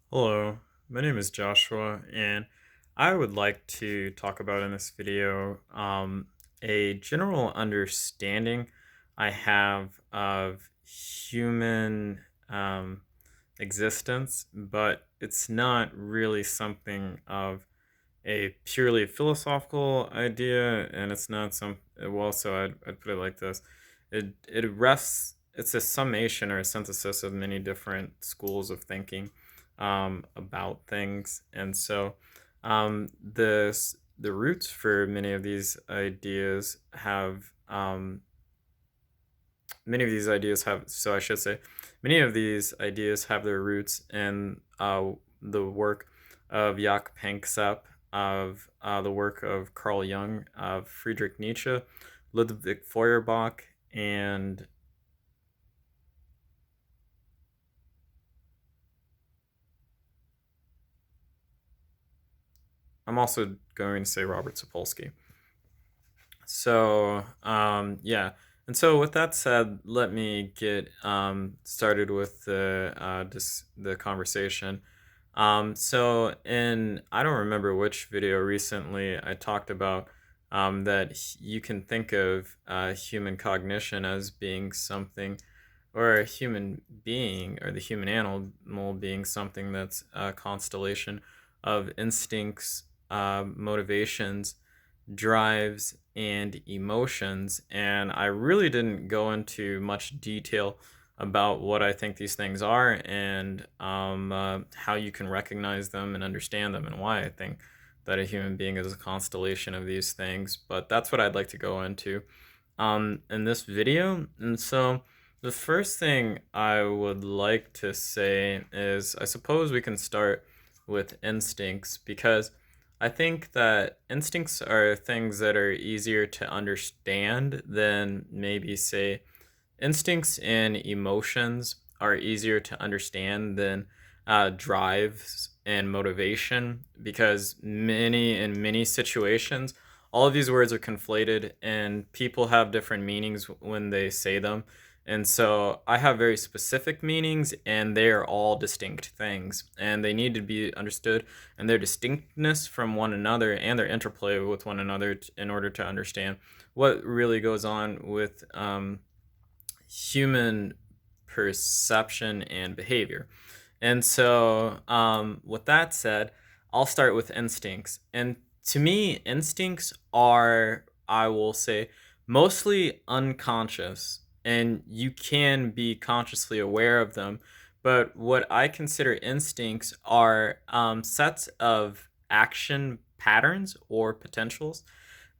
Hello, my name is Joshua, and I would like to talk about in this video a general understanding I have of human existence, but it's not really something of a purely philosophical idea, and it's not some. Well, so I'd put it like this: it rests. It's a summation or a synthesis of many different schools of thinking about things, and so the roots for many of these ideas have many of these ideas have. So I should say, many of these ideas have their roots in the work of Jaak Panksepp, of the work of Carl Jung, of Friedrich Nietzsche, Ludwig Feuerbach, and I'm also going to say Robert Sapolsky. So, yeah. And so, with that said, let me get started with the conversation. I don't remember which video recently I talked about that you can think of human cognition as being something, or a human being, or the human animal being something that's a constellation of instincts, motivations, drives, and emotions. And I really didn't go into much detail about what I think these things are, and how you can recognize them and understand them, and why I think that a human being is a constellation of these things. But that's what I'd like to go into in this video. And so the first thing I would like to say is, I suppose we can start with instincts, because I think that instincts are things that are easier to understand than, maybe, say, instincts and emotions are easier to understand than drives and motivation, because in many situations, all of these words are conflated and people have different meanings when they say them. And so I have very specific meanings, and they are all distinct things, and they need to be understood, and their distinctness from one another and their interplay with one another in order to understand what really goes on with human perception and behavior. And so, with that said, I'll start with instincts. And to me, instincts are, I will say, mostly unconscious, and you can be consciously aware of them. But what I consider instincts are sets of action patterns or potentials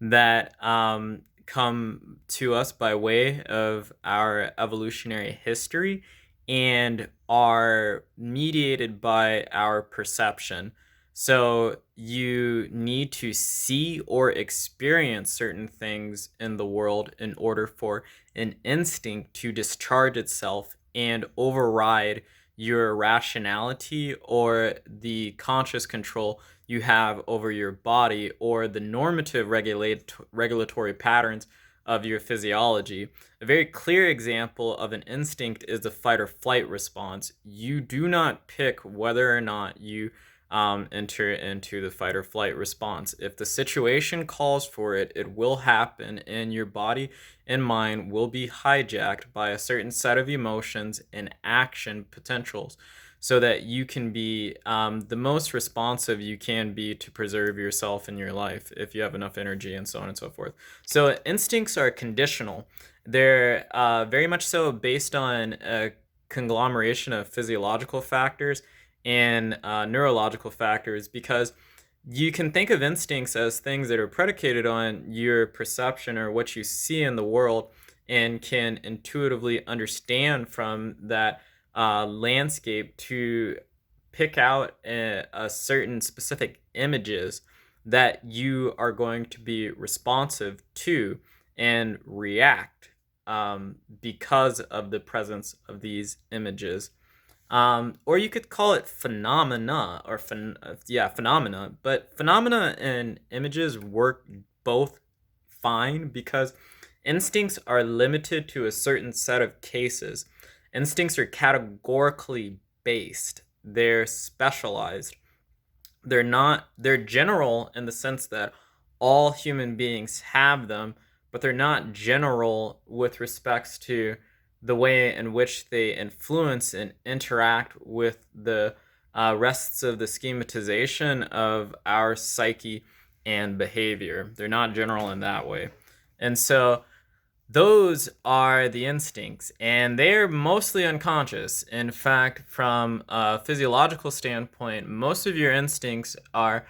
that come to us by way of our evolutionary history and are mediated by our perception. So you need to see or experience certain things in the world in order for an instinct to discharge itself and override your rationality or the conscious control you have over your body, or the normative regulatory patterns of your physiology. A very clear example of an instinct is the fight or flight response. You do not pick whether or not you enter into the fight or flight response. If the situation calls for it, it will happen, and your body and mind will be hijacked by a certain set of emotions and action potentials, so that you can be the most responsive you can be to preserve yourself and your life, if you have enough energy, and so on and so forth. So instincts are conditional. They're very much so based on a conglomeration of physiological factors and neurological factors, because you can think of instincts as things that are predicated on your perception or what you see in the world, and can intuitively understand from that landscape to pick out a certain specific images that you are going to be responsive to and react because of the presence of these images. Or you could call it phenomena, or yeah, phenomena. But phenomena and images work both fine, because instincts are limited to a certain set of cases. Instincts are categorically based. they're specialized. They're general in the sense that all human beings have them, but they're not general with respects to the way in which they influence and interact with the rests of the schematization of our psyche and behavior. They're not general in that way. And so those are the instincts, and they're mostly unconscious. In fact, from a physiological standpoint, most of your instincts are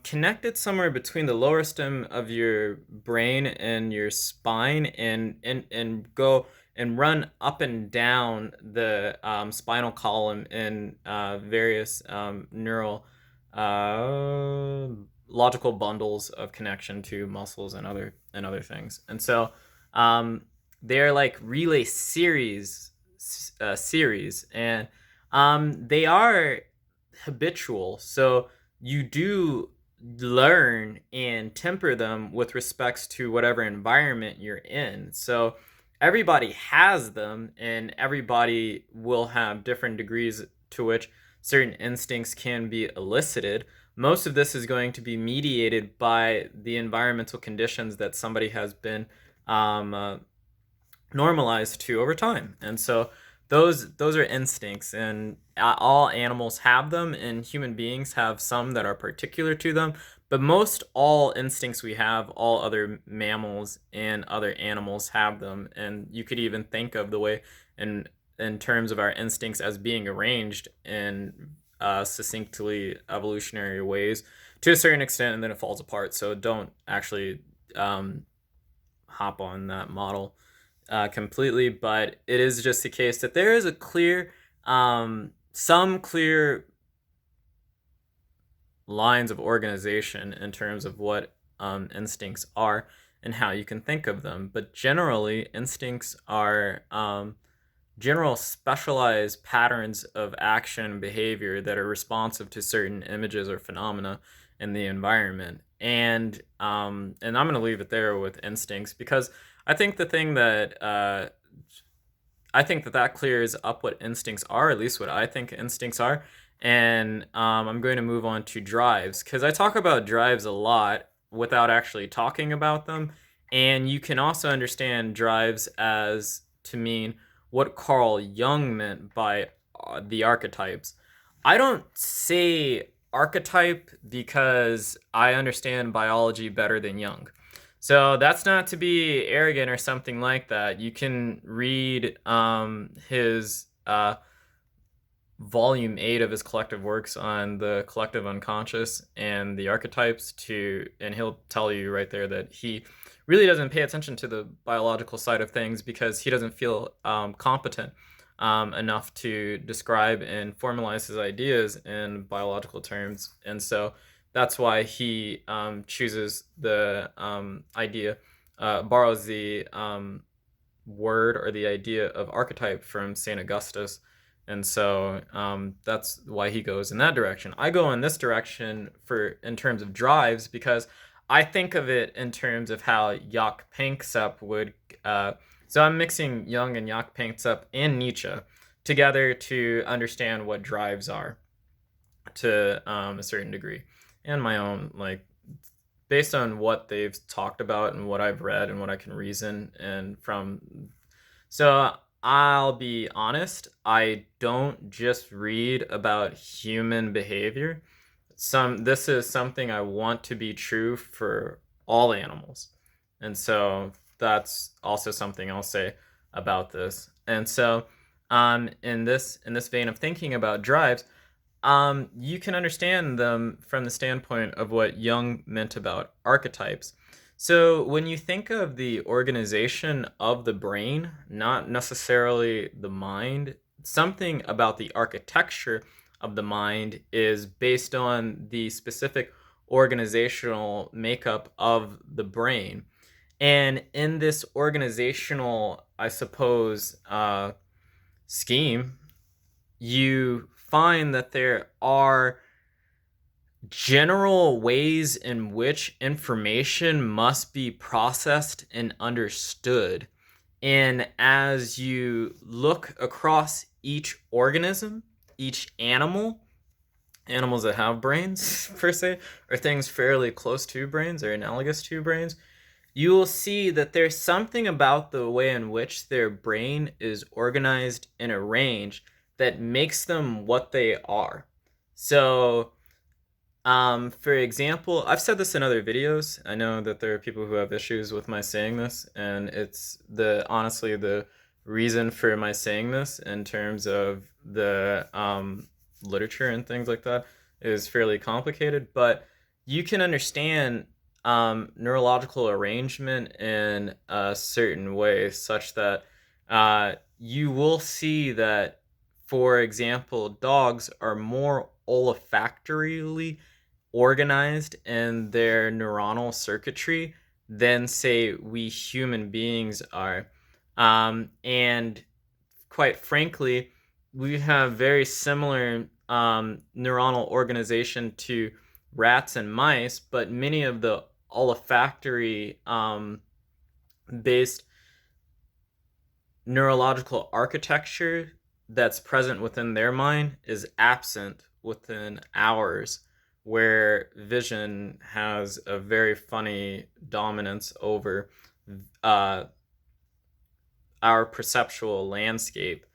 connected somewhere between the lower stem of your brain and your spine, and go and run up and down the spinal column in various neural logical bundles of connection to muscles and other things. And so they're like relay series, and they are habitual. So you do learn and temper them with respects to whatever environment you're in. So everybody has them, and everybody will have different degrees to which certain instincts can be elicited. Most of this is going to be mediated by the environmental conditions that somebody has been normalized to over time. And so those are instincts, and all animals have them, and human beings have some that are particular to them. But most all instincts we have, all other mammals and other animals have them. And you could even think of the way in terms of our instincts as being arranged in succinctly evolutionary ways to a certain extent, and then it falls apart. So don't actually hop on that model completely, but it is just the case that there is a clear, some clear lines of organization in terms of what instincts are and how you can think of them. But generally, instincts are general specialized patterns of action and behavior that are responsive to certain images or phenomena in the environment. And I'm going to leave it there with instincts, because I think the thing that I think that clears up what instincts are, at least what I think instincts are. And I'm going to move on to drives, because I talk about drives a lot without actually talking about them. And you can also understand drives as to mean what Carl Jung meant by the archetypes. I don't say archetype because I understand biology better than Jung. So that's not to be arrogant or something like that. You can read his volume 8 of his collective works on the collective unconscious and the archetypes, and he'll tell you right there that he really doesn't pay attention to the biological side of things because he doesn't feel competent enough to describe and formalize his ideas in biological terms. And so that's why he chooses the idea, borrows the word or the idea of archetype from St. Augustus. And so that's why he goes in that direction. I go in this direction in terms of drives, because I think of it in terms of how Jaak Panksepp would. So I'm mixing Jung and Jaak Panksepp and Nietzsche together to understand what drives are to a certain degree, and my own, like, based on what they've talked about and what I've read and what I can reason and from. So I'll be honest, I don't just read about human behavior. This is something I want to be true for all animals. And so that's also something I'll say about this. And so in this vein of thinking about drives, you can understand them from the standpoint of what Jung meant about archetypes. So when you think of the organization of the brain, not necessarily the mind, something about the architecture of the mind is based on the specific organizational makeup of the brain. And in this organizational, I suppose, scheme, you find that there are general ways in which information must be processed and understood. And as you look across each organism, each animals that have brains per se, or things fairly close to brains or analogous to brains, you will see that there's something about the way in which their brain is organized and arranged that makes them what they are. So, for example, I've said this in other videos. I know that there are people who have issues with my saying this, and it's honestly the reason for my saying this in terms of the literature and things like that is fairly complicated, but you can understand neurological arrangement in a certain way, such that you will see that, for example, dogs are more olfactorily organized in their neuronal circuitry than, say, we human beings are. And quite frankly, we have very similar neuronal organization to rats and mice, but many of the olfactory based neurological architecture that's present within their mind is absent within ours, where vision has a very funny dominance over uh, our perceptual landscape.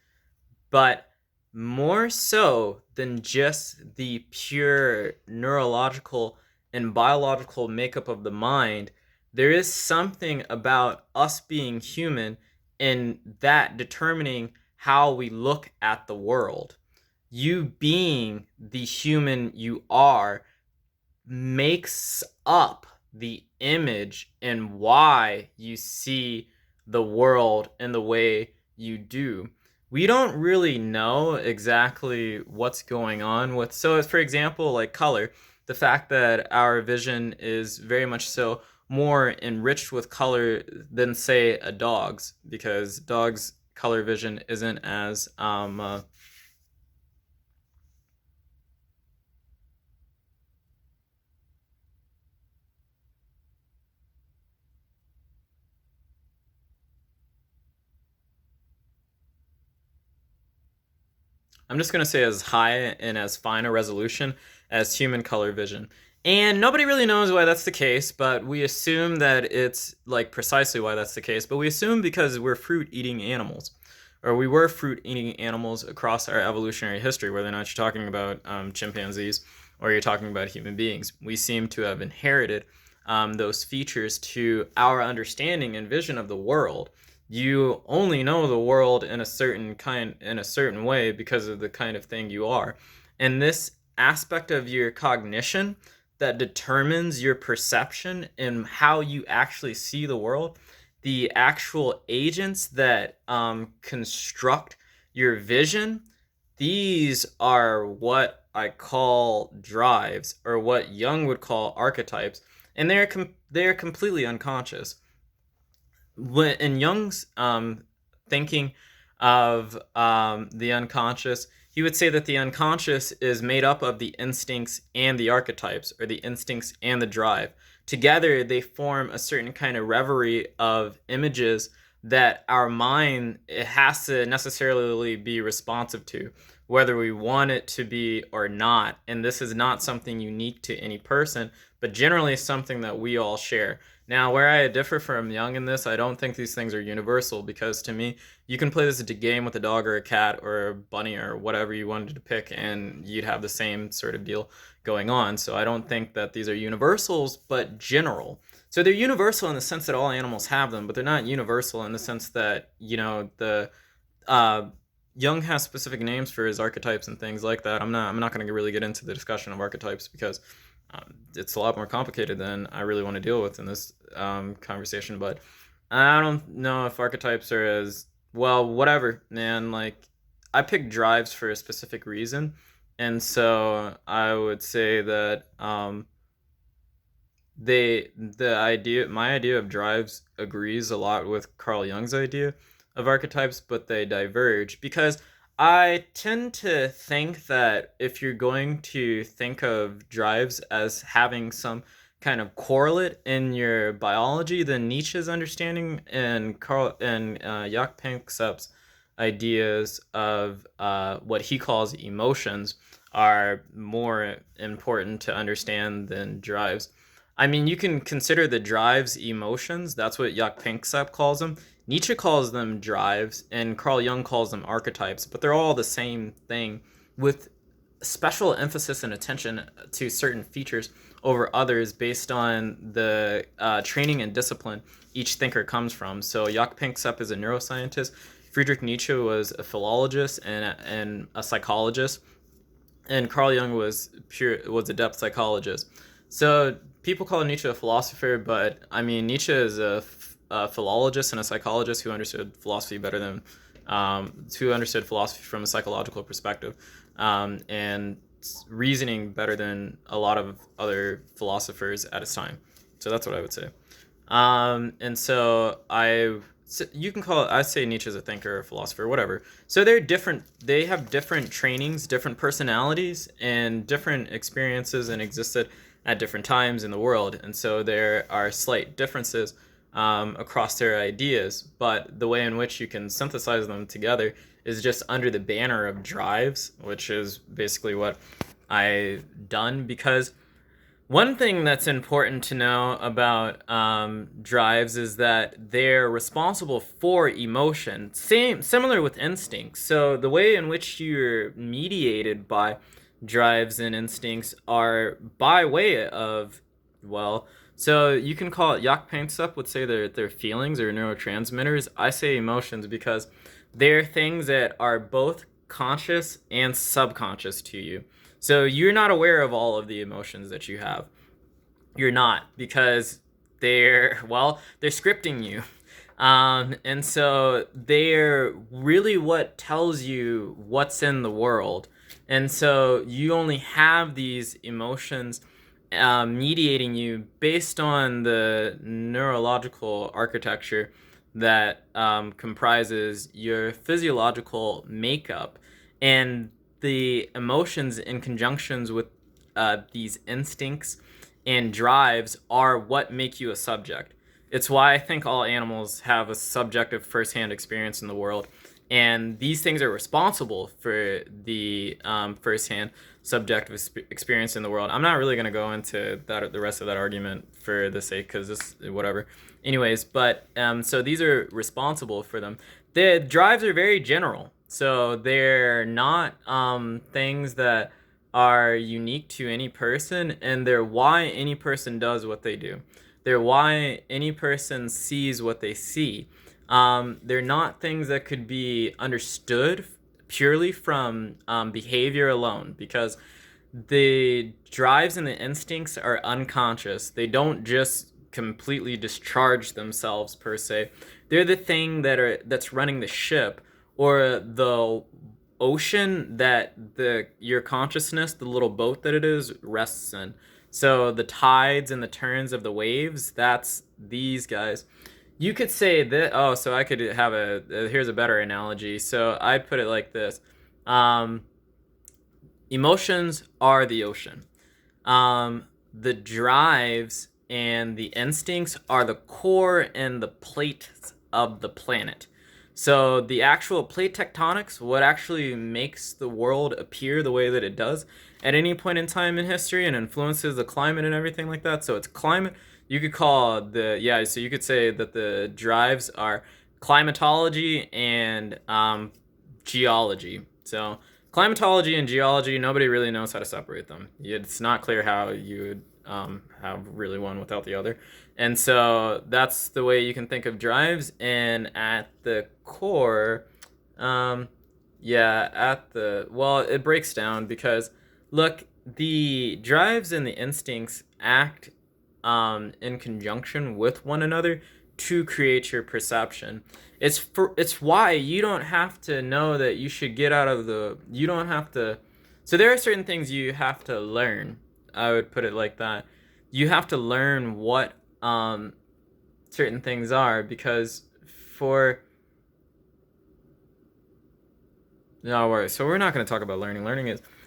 But more so than just the pure neurological and biological makeup of the mind, there is something about us being human in that determining how we look at the world. You being the human you are makes up the image and why you see the world in the way you do. We don't really know exactly what's going on with, so for example, like color, the fact that our vision is very much so more enriched with color than, say, a dog's, because dogs color vision isn't as I'm just going to say as high and as fine a resolution as human color vision. And nobody really knows why that's the case, but we assume that it's like precisely why that's the case. But we assume because we're fruit eating animals, or we were fruit eating animals across our evolutionary history, whether or not you're talking about chimpanzees or you're talking about human beings. We seem to have inherited those features to our understanding and vision of the world. You only know the world in a certain way because of the kind of thing you are. And this aspect of your cognition that determines your perception and how you actually see the world, the actual agents that construct your vision, these are what I call drives, or what Jung would call archetypes, and they're completely unconscious. In Jung's thinking of the unconscious, he would say that the unconscious is made up of the instincts and the archetypes, or the instincts and the drive. Together, they form a certain kind of reverie of images that our mind, it has to necessarily be responsive to, whether we want it to be or not. And this is not something unique to any person, but generally something that we all share. Now, where I differ from Jung in this, I don't think these things are universal, because to me, you can play this game with a dog or a cat or a bunny or whatever you wanted to pick, and you'd have the same sort of deal going on. So I don't think that these are universals, but general. So they're universal in the sense that all animals have them, but they're not universal in the sense that, the uh, Jung has specific names for his archetypes and things like that. I'm not going to really get into the discussion of archetypes, because it's a lot more complicated than I really want to deal with in this conversation. But I don't know if archetypes are as well. Whatever, man. Like, I pick drives for a specific reason, and so I would say that my idea of drives agrees a lot with Carl Jung's idea of archetypes, but they diverge, because I tend to think that if you're going to think of drives as having some kind of correlate in your biology, then Nietzsche's understanding and Jaak Panksepp's ideas of what he calls emotions are more important to understand than drives. I mean, you can consider the drives emotions. That's what Jaak Panksepp calls them. Nietzsche calls them drives, and Carl Jung calls them archetypes, but they're all the same thing with special emphasis and attention to certain features over others based on the training and discipline each thinker comes from. So Jaak Panksepp is a neuroscientist. Friedrich Nietzsche was a philologist and a psychologist, and Carl Jung was a depth psychologist. So people call Nietzsche a philosopher, but I mean Nietzsche is a philologist and a psychologist who understood philosophy better than who understood philosophy from a psychological perspective, and reasoning better than a lot of other philosophers at his time. So that's what I would say. And so you can call it, I say Nietzsche's a thinker, a philosopher, whatever. So they're different. They have different trainings, different personalities, and different experiences, and existed at different times in the world. And so there are slight differences across their ideas, but the way in which you can synthesize them together is just under the banner of drives, which is basically what I've done. Because one thing that's important to know about drives is that they're responsible for emotion, similar with instincts. So the way in which you're mediated by drives and instincts are by way of, well, so you can call it, Jaak Panksepp would say they're feelings or neurotransmitters. I say emotions because they're things that are both conscious and subconscious to you. So you're not aware of all of the emotions that you have. You're not, because they're scripting you. And so they're really what tells you what's in the world. And so you only have these emotions mediating you based on the neurological architecture that comprises your physiological makeup, and the emotions in conjunctions with these instincts and drives are what make you a subject. It's why I think all animals have a subjective first-hand experience in the world, and these things are responsible for the first-hand subjective experience in the world. I'm not really going to go into the rest of that argument for the sake, because this whatever. Anyways, but so these are responsible for them. The drives are very general, so they're not things that are unique to any person, and they're why any person does what they do. They're why any person sees what they see. They're not things that could be understood purely from behavior alone, because the drives and the instincts are unconscious. They don't just completely discharge themselves per se. They're the thing that's running the ship, or the ocean that your consciousness, the little boat that it is, rests in. So the tides and the turns of the waves, that's these guys. You could say that, so I could have here's a better analogy. So I'd put it like this. Emotions are the ocean. The drives and the instincts are the core and the plates of the planet. So the actual plate tectonics, what actually makes the world appear the way that it does at any point in time in history and influences the climate and everything like that. So it's climate. You could call so you could say that the drives are climatology and geology. So climatology and geology, nobody really knows how to separate them. It's not clear how you would have really one without the other. And so that's the way you can think of drives. And at the core, it breaks down because, look, the drives and the instincts act in conjunction with one another to create your perception. It's why you don't have to know that you should get out of you don't have to. So there are certain things you have to learn. I would put it like that. You have to learn what certain things are, because no worries. So we're not going to talk about learning.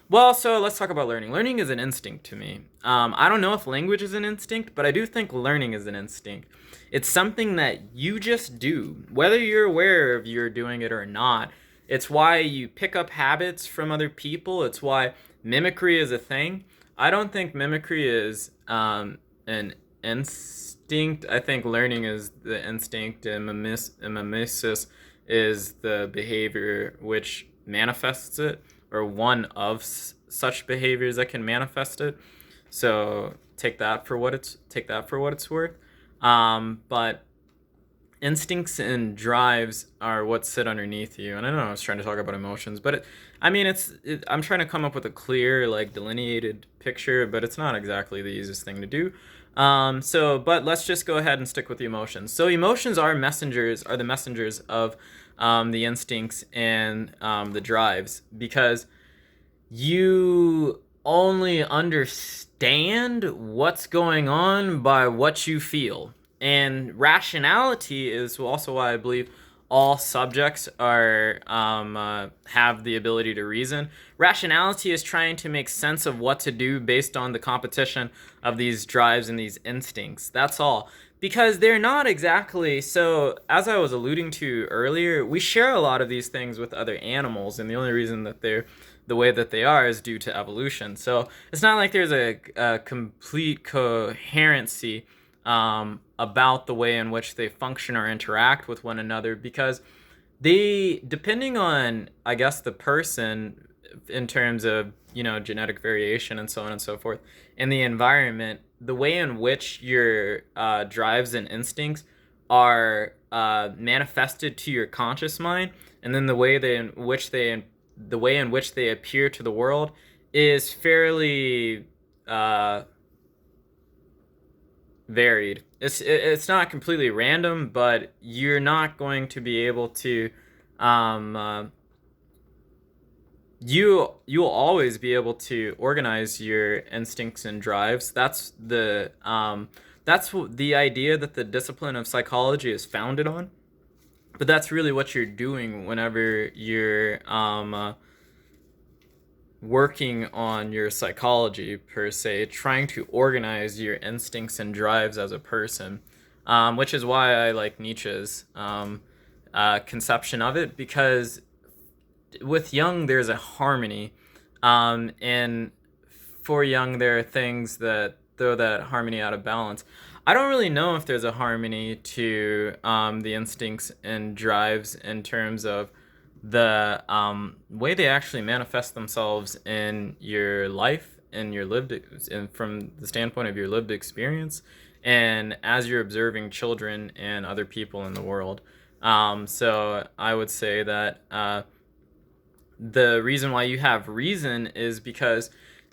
So let's talk about learning. Learning is an instinct to me. I don't know if language is an instinct, but I do think learning is an instinct. It's something that you just do, whether you're aware of you're doing it or not. It's why you pick up habits from other people. It's why mimicry is a thing. I don't think mimicry is an instinct. I think learning is the instinct, and mimesis is the behavior which manifests it, or one of such behaviors that can manifest it. So take that for what it's worth. But instincts and drives are what sit underneath you. And I know I was trying to talk about emotions, but I'm trying to come up with a clear, like, delineated picture, but it's not exactly the easiest thing to do. But let's just go ahead and stick with the emotions. So emotions are the messengers of the instincts and the drives, because you only understand what's going on by what you feel. And rationality is also why I believe all subjects have the ability to reason. Rationality is trying to make sense of what to do based on the competition of these drives and these instincts. That's all. Because they're not exactly, so as I was alluding to earlier, we share a lot of these things with other animals, and the only reason that they're the way that they are is due to evolution. So it's not like there's a complete coherency about the way in which they function or interact with one another, because depending on, I guess, the person, in terms of, genetic variation and so on and so forth, and the environment, the way in which your drives and instincts are manifested to your conscious mind, and then the way in which they appear to the world is fairly varied. It's not completely random, but you're not going to be able to you'll always be able to organize your instincts and drives. That's the idea that the discipline of psychology is founded on. But that's really what you're doing whenever you're working on your psychology, per se, trying to organize your instincts and drives as a person, which is why I like Nietzsche's conception of it, because with Jung there's a harmony, and for Jung there are things that throw that harmony out of balance. I don't really know if there's a harmony to the instincts and drives in terms of the way they actually manifest themselves in your life and from the standpoint of your lived experience, and as you're observing children and other people in the world. So I would say that the reason why you have reason is because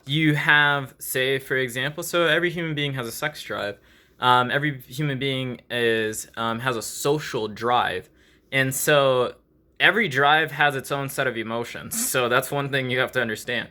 you have, say, for example, so every human being has a sex drive. Every human being has a social drive. And so every drive has its own set of emotions. So that's one thing you have to understand.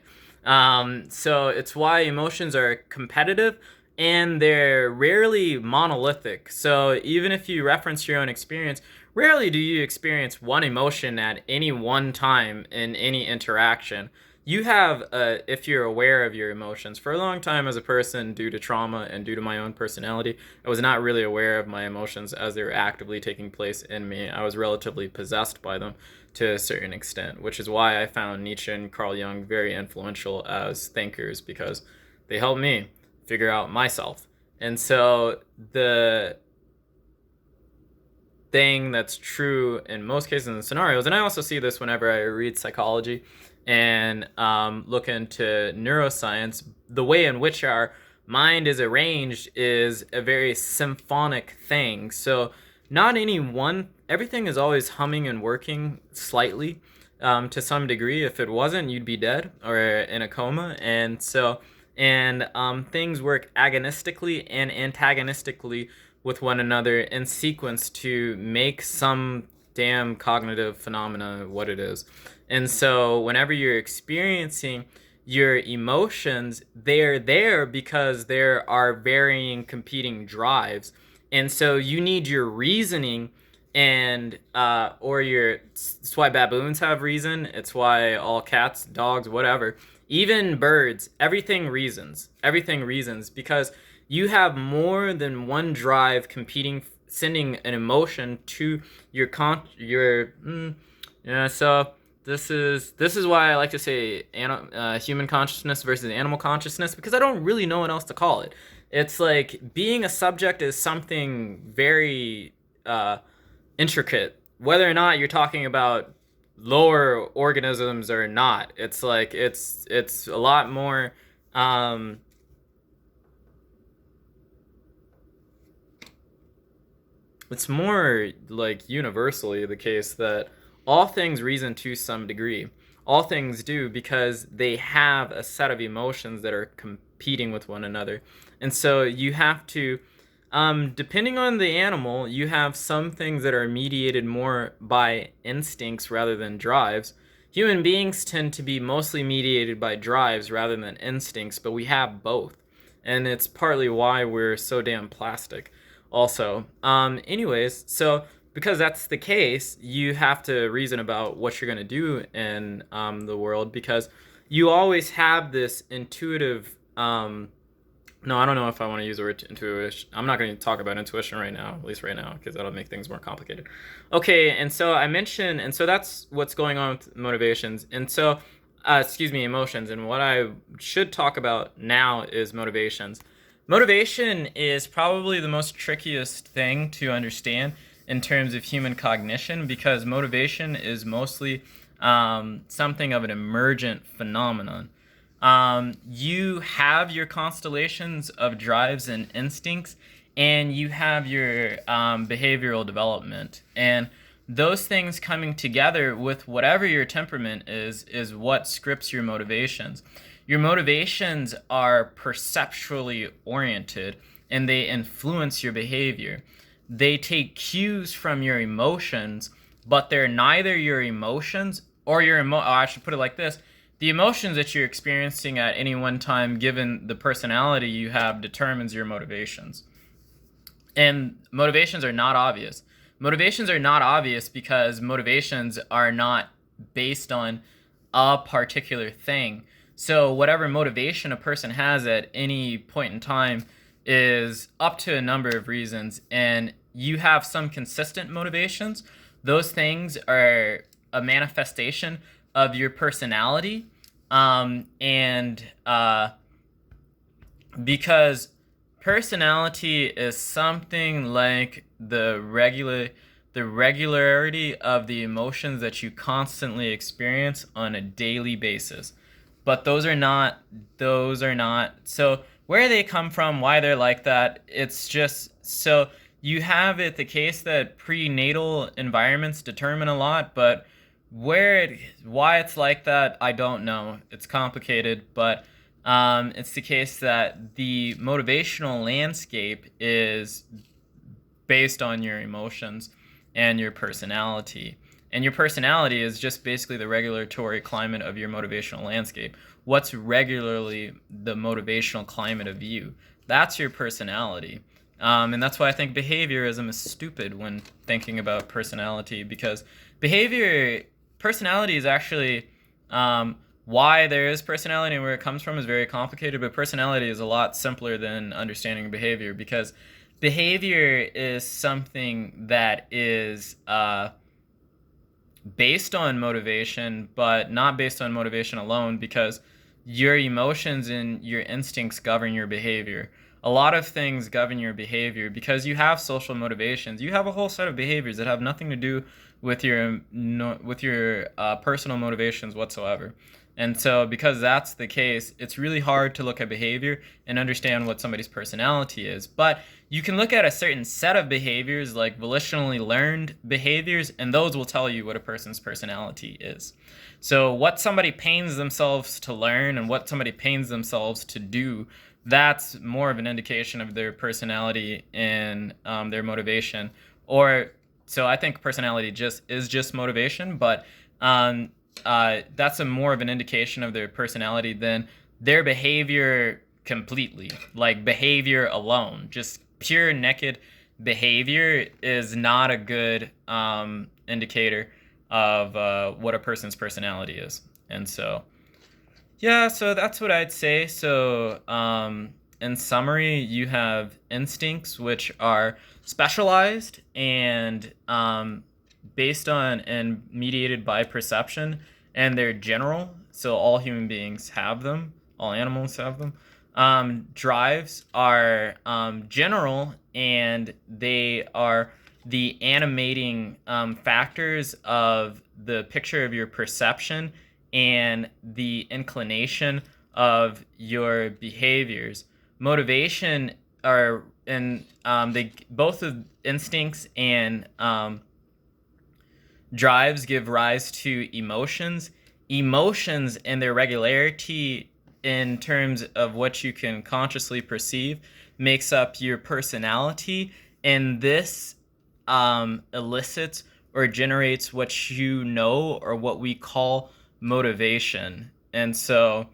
So it's why emotions are competitive, and they're rarely monolithic. So even if you reference your own experience, rarely do you experience one emotion at any one time in any interaction. You have, if you're aware of your emotions, for a long time as a person, due to trauma and due to my own personality, I was not really aware of my emotions as they were actively taking place in me. I was relatively possessed by them to a certain extent, which is why I found Nietzsche and Carl Jung very influential as thinkers, because they helped me figure out myself. And so the thing that's true in most cases in the scenarios, and I also see this whenever I read psychology and look into neuroscience, the way in which our mind is arranged is a very symphonic thing. So not everything is always humming and working slightly, to some degree. If it wasn't, you'd be dead or in a coma. And things work agonistically and antagonistically with one another in sequence to make some damn cognitive phenomena what it is. And so whenever you're experiencing your emotions, they're there because there are varying competing drives. And so you need your reasoning, and it's why baboons have reason. It's why all cats, dogs, whatever, even birds, everything reasons, because you have more than one drive competing, sending an emotion to your so this is why I like to say human consciousness versus animal consciousness, because I don't really know what else to call it. It's like being a subject is something very intricate, whether or not you're talking about lower organisms or not. It's like it's a lot more. Um, it's more like universally the case that all things reason to some degree. All things do, because they have a set of emotions that are competing with one another. And so you have to, depending on the animal, you have some things that are mediated more by instincts rather than drives. Human beings tend to be mostly mediated by drives rather than instincts, but we have both. And it's partly why we're so damn plastic also. Anyways, so because that's the case, you have to reason about what you're going to do in the world, because you always have this intuitive. No, I don't know if I want to use the word intuition. I'm not going to talk about intuition right now, at least right now, because that'll make things more complicated. Okay, and so I mentioned, and so that's what's going on with motivations. And so, excuse me, emotions. And what I should talk about now is motivations. Motivation is probably the most trickiest thing to understand in terms of human cognition, because motivation is mostly something of an emergent phenomenon. You have your constellations of drives and instincts, and you have your behavioral development. And those things coming together with whatever your temperament is what scripts your motivations. Your motivations are perceptually oriented, and they influence your behavior. They take cues from your emotions, but they're neither your emotions or I should put it like this. The emotions that you're experiencing at any one time, given the personality you have, determines your motivations. And motivations are not obvious. Motivations are not obvious because motivations are not based on a particular thing. So whatever motivation a person has at any point in time is up to a number of reasons, and you have some consistent motivations. Those things are a manifestation of your personality, because personality is something like the regularity of the emotions that you constantly experience on a daily basis. But those are not so where they come from, why they're like that, it's just so you have it the case that prenatal environments determine a lot, but why it's like that, I don't know. It's complicated, but it's the case that the motivational landscape is based on your emotions and your personality. And your personality is just basically the regulatory climate of your motivational landscape. What's regularly the motivational climate of you? That's your personality. And that's why I think behaviorism is stupid when thinking about personality, because personality is actually, why there is personality and where it comes from is very complicated, but personality is a lot simpler than understanding behavior, because behavior is something that is based on motivation, but not based on motivation alone, because your emotions and your instincts govern your behavior. A lot of things govern your behavior because you have social motivations. You have a whole set of behaviors that have nothing to do with your personal motivations whatsoever. And so because that's the case, it's really hard to look at behavior and understand what somebody's personality is. But you can look at a certain set of behaviors, like volitionally learned behaviors, and those will tell you what a person's personality is. So what somebody pains themselves to learn and what somebody pains themselves to do, that's more of an indication of their personality and their motivation. So I think personality is just motivation, but that's more of an indication of their personality than their behavior completely. Like behavior alone, just pure naked behavior is not a good indicator of what a person's personality is. And so, yeah, so that's what I'd say. So, in summary, you have instincts, which are specialized and based on and mediated by perception, and they're general, so all human beings have them, all animals have them. Drives are general, and they are the animating factors of the picture of your perception and the inclination of your behaviors. Motivation are and they both of instincts and drives give rise to emotions. Emotions and their regularity in terms of what you can consciously perceive makes up your personality, and this elicits or generates what you know, or what we call motivation. And so,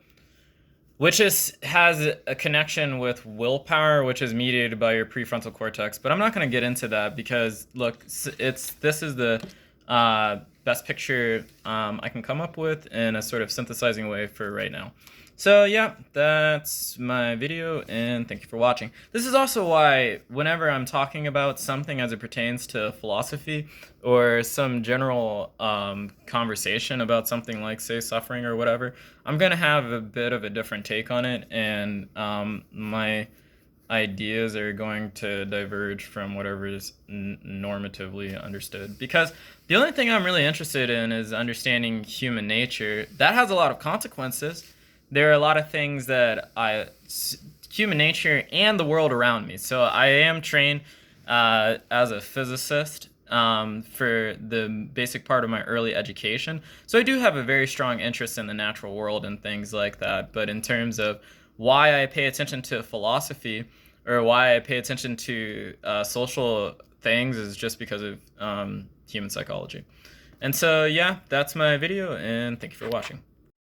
which has a connection with willpower, which is mediated by your prefrontal cortex. But I'm not going to get into that because, look, this is the best picture I can come up with in a sort of synthesizing way for right now. So yeah, that's my video, and thank you for watching. This is also why whenever I'm talking about something as it pertains to philosophy, or some general conversation about something like, say, suffering or whatever, I'm going to have a bit of a different take on it, and my ideas are going to diverge from whatever is normatively understood. Because the only thing I'm really interested in is understanding human nature. That has a lot of consequences. There are a lot of things that human nature and the world around me. So I am trained as a physicist for the basic part of my early education. So I do have a very strong interest in the natural world and things like that. But in terms of why I pay attention to philosophy, or why I pay attention to social things, is just because of human psychology. And so yeah, that's my video, and thank you for watching.